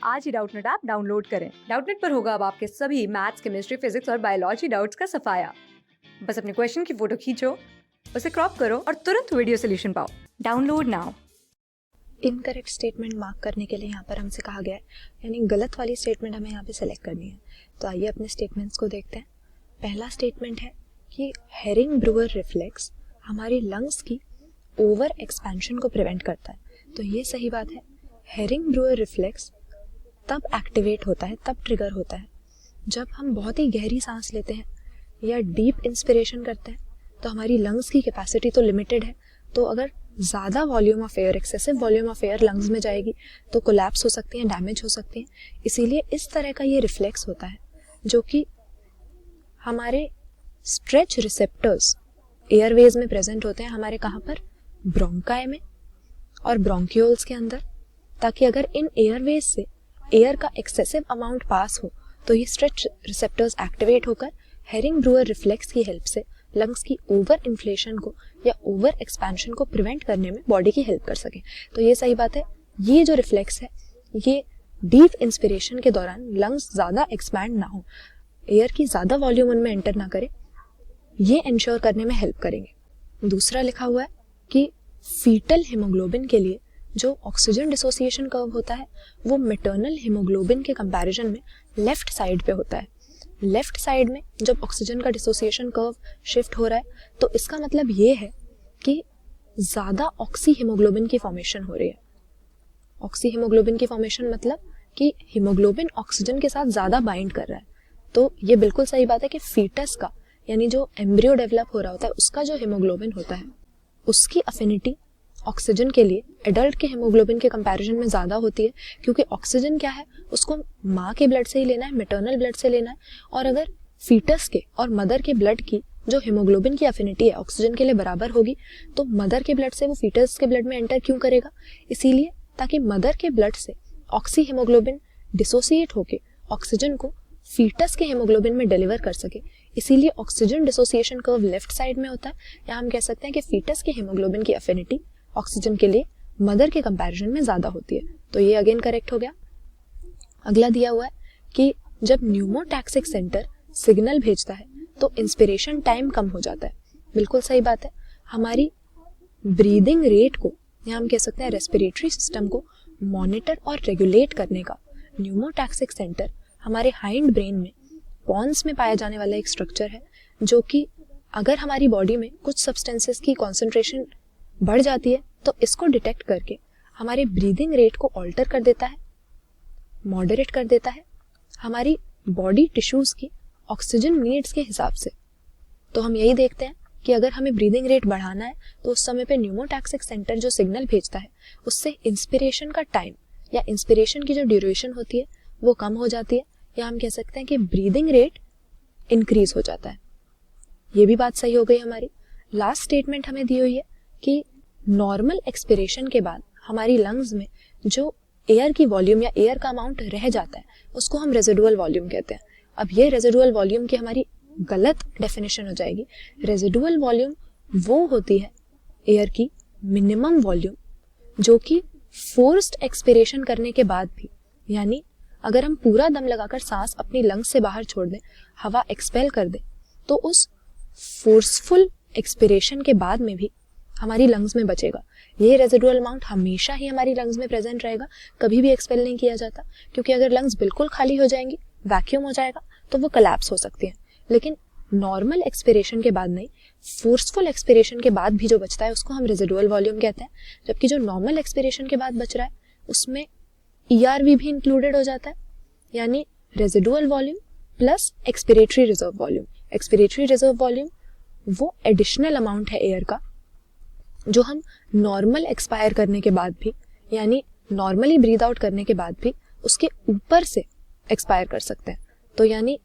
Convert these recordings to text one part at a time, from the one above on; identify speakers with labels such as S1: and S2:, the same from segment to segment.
S1: आज ही Doubtnut app download करें। Doubtnut पर होगा अब आपके सभी मैथ्स, केमिस्ट्री, फिजिक्स और बायोलॉजी डाउट्स का सफाया। बस अपने क्वेश्चन की फोटो खींचो, उसे क्रॉप करो और तुरंत वीडियो सोल्यूशन पाओ। Download now.
S2: Incorrect statement mark करने के लिए यहाँ पर हमसे कहा गया है, यानी गलत वाली स्टेटमेंट हमें यहाँ पे सेलेक्ट करनी है। तो आइए अपने स्टेटमेंट्स को देखते हैं। पहला स्टेटमेंट है कि हेरिंग ब्रूअर रिफ्लेक्स हमारी लंग्स की ओवर एक्सपेंशन को प्रिवेंट करता है। तो ये सही बात है। हेरिंग ब्रूअर रिफ्लेक्स तब एक्टिवेट होता है, तब ट्रिगर होता है जब हम बहुत ही गहरी सांस लेते हैं या डीप इंस्पिरेशन करते हैं। तो हमारी लंग्स की कैपेसिटी तो लिमिटेड है, तो अगर ज़्यादा volume of air, excessive volume of air lungs में जाएगी तो कोलैप्स हो सकती हैं, डैमेज हो सकती हैं। इसीलिए इस तरह का ये रिफ्लेक्स होता है जो कि हमारे स्ट्रेच रिसेप्टर्स एयरवेज में प्रेजेंट होते हैं। हमारे कहाँ पर? ब्रोंकाई में और ब्रोंक्यूल्स के अंदर, ताकि अगर इन एयरवेज से एयर का एक्सेसिव अमाउंट पास हो तो ये स्ट्रेच रिसेप्टर्स एक्टिवेट होकर हेरिंग ब्रूअर रिफ्लेक्स की हेल्प से लंग्स की ओवर इन्फ्लेशन को या ओवर एक्सपेंशन को प्रिवेंट करने में बॉडी की हेल्प कर सके। तो ये सही बात है। ये जो रिफ्लेक्स है ये डीप इंस्पिरेशन के दौरान लंग्स ज़्यादा एक्सपैंड ना हो, एयर की ज़्यादा वॉल्यूम उनमें एंटर ना करे, ये इंश्योर करने में हेल्प करेंगे। दूसरा लिखा हुआ है कि फीटल हीमोग्लोबिन के लिए जो ऑक्सीजन डिसोसिएशन कर्व होता है वो मैटरनल हीमोग्लोबिन के कंपैरिजन में लेफ्ट साइड पे होता है। लेफ्ट साइड में जब ऑक्सीजन का डिसोसिएशन कर्व शिफ्ट हो रहा है तो इसका मतलब ये है कि ज़्यादा ऑक्सी हीमोग्लोबिन की फॉर्मेशन हो रही है। ऑक्सी हीमोग्लोबिन की फॉर्मेशन मतलब कि हीमोग्लोबिन ऑक्सीजन के साथ ज़्यादा बाइंड कर रहा है। तो ये बिल्कुल सही बात है कि फीटस का, यानी जो एम्ब्रियो डेवलप हो रहा होता है, उसका जो हीमोग्लोबिन होता है उसकी अफिनिटी ऑक्सीजन के लिए एडल्ट के हीमोग्लोबिन के कंपैरिजन में ज़्यादा होती है, क्योंकि ऑक्सीजन क्या है, उसको माँ के ब्लड से ही लेना है, मैटरनल ब्लड से लेना है। और अगर फीटस के और मदर के ब्लड की जो हीमोग्लोबिन की अफिनिटी है ऑक्सीजन के लिए बराबर होगी तो मदर के ब्लड से वो फीटस के ब्लड में एंटर क्यों करेगा? इसीलिए ताकि मदर के ब्लड से ऑक्सी हीमोग्लोबिन डिसोसिएट होके ऑक्सीजन को फीटस के हीमोग्लोबिन में डिलीवर कर सके। इसीलिए oxygen dissociation curve left side में होता है, या हम कह सकते हैं कि फीटस के हीमोग्लोबिन की अफिनिटी ऑक्सीजन के लिए मदर के कंपैरिजन में ज्यादा होती है। तो ये अगेन करेक्ट हो गया। अगला दिया हुआ है कि जब न्यूमोटैक्सिक सेंटर सिग्नल भेजता है तो इंस्पिरेशन टाइम कम हो जाता है। बिल्कुल सही बात है। हमारी ब्रीदिंग रेट को, या हम कह सकते हैं रेस्पिरेटरी सिस्टम को मॉनिटर और रेगुलेट करने का न्यूमोटैक्सिक सेंटर हमारे हाइंड ब्रेन में पॉन्स में पाया जाने वाला एक स्ट्रक्चर है, जो कि अगर हमारी बॉडी में कुछ सब्सटेंसेस की कॉन्सेंट्रेशन बढ़ जाती है तो इसको डिटेक्ट करके हमारे ब्रीदिंग रेट को ऑल्टर कर देता है, मॉडरेट कर देता है हमारी बॉडी टिश्यूज की ऑक्सीजन नीड्स के हिसाब से। तो हम यही देखते हैं कि अगर हमें ब्रीदिंग रेट बढ़ाना है तो उस समय पे न्यूमोटैक्सिक सेंटर जो सिग्नल भेजता है उससे इंस्पिरेशन का टाइम या इंस्पिरेशन की जो ड्यूरेशन होती है वो कम हो जाती है, या हम कह सकते हैं कि ब्रीदिंग रेट इंक्रीज हो जाता है। ये भी बात सही हो गई हमारी। लास्ट स्टेटमेंट हमें दी हुई है कि नॉर्मल एक्सपिरेशन के बाद हमारी लंग्स में जो एयर की वॉल्यूम या एयर का अमाउंट रह जाता है उसको हम रेजिडुअल वॉल्यूम कहते हैं। अब ये रेजिडुअल वॉल्यूम की हमारी गलत डेफिनेशन हो जाएगी। रेजिडुअल वॉल्यूम वो होती है एयर की मिनिमम वॉल्यूम जो कि फोर्स्ड एक्सपिरेशन करने के बाद भी, यानी अगर हम पूरा दम लगाकर सांस अपनी लंग्स से बाहर छोड़ दें, हवा एक्सपेल कर दें, तो उस फोर्सफुल एक्सपिरेशन के बाद में भी हमारी लंग्स में बचेगा। ये रेजिडुअल अमाउंट हमेशा ही हमारी लंग्स में प्रेजेंट रहेगा, कभी भी एक्सपेल नहीं किया जाता, क्योंकि अगर लंग्स बिल्कुल खाली हो जाएंगी, वैक्यूम हो जाएगा, तो वो कोलैप्स हो सकती है। लेकिन नॉर्मल एक्सपिरेशन के बाद नहीं, फोर्सफुल एक्सपिरेशन के बाद भी जो बचता है उसको हम रेजिडुअल वॉल्यूम कहते हैं। जबकि जो नॉर्मल एक्सपिरेशन के बाद बच रहा है उसमें ERV भी इंक्लूडेड हो जाता है, यानी residual volume plus expiratory reserve volume. Expiratory reserve volume वो एडिशनल अमाउंट है एयर का जो हम नॉर्मल एक्सपायर करने के बाद भी, यानी नॉर्मली ब्रीद आउट करने के बाद भी उसके ऊपर से एक्सपायर कर सकते हैं। तो यानी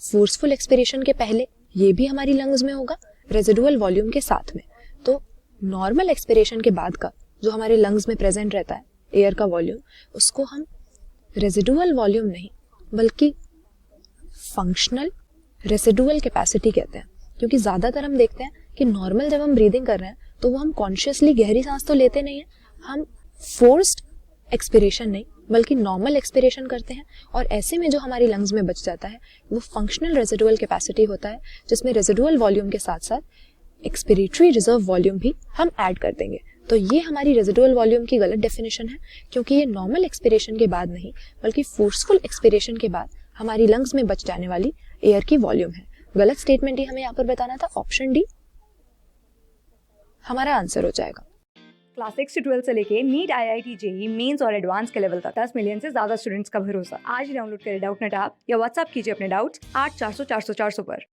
S2: फोर्सफुल एक्सपिरेशन के पहले ये भी हमारी लंग्स में होगा रेजिडुअल वॉल्यूम के साथ में। तो नॉर्मल एक्सपिरेशन के बाद का जो हमारे लंग्स में प्रेजेंट रहता है एयर का वॉल्यूम, उसको हम रेजिडुअल वॉल्यूम नहीं बल्कि फंक्शनल रेसिडुअल कैपेसिटी कहते हैं। क्योंकि ज़्यादातर हम देखते हैं कि नॉर्मल जब हम ब्रीदिंग कर रहे हैं तो वो हम कॉन्शियसली गहरी सांस तो लेते नहीं है, हम फोर्स्ड एक्सपिरेशन नहीं बल्कि नॉर्मल एक्सपिरेशन करते हैं, और ऐसे में जो हमारी लंग्स में बच जाता है वो फंक्शनल रेजिडुअल कैपेसिटी होता है, जिसमें रेजिडुअल वॉल्यूम के साथ साथ एक्सपिरेटरी रिजर्व वॉल्यूम भी हम ऐड कर देंगे। तो ये हमारी रेजिडुअल वॉल्यूम की गलत डेफिनेशन है, क्योंकि ये नॉर्मल एक्सपिरेशन के बाद नहीं बल्कि फोर्सफुल एक्सपिरेशन के बाद हमारी लंग्स में बच जाने वाली एयर की वॉल्यूम है। गलत स्टेटमेंट ही हमें यहाँ पर बताना था, ऑप्शन डी हमारा आंसर हो जाएगा।
S1: क्लास 6 से 12 से लेके नीट, IIT, जेई मेंस और एडवांस के लेवल तक 10 मिलियन से ज्यादा स्टूडेंट्स का भरोसा। आज ही डाउनलोड करें डाउटनेट ऐप या व्हाट्सएप कीजिए अपने डाउट्स 8400 400 400 पर।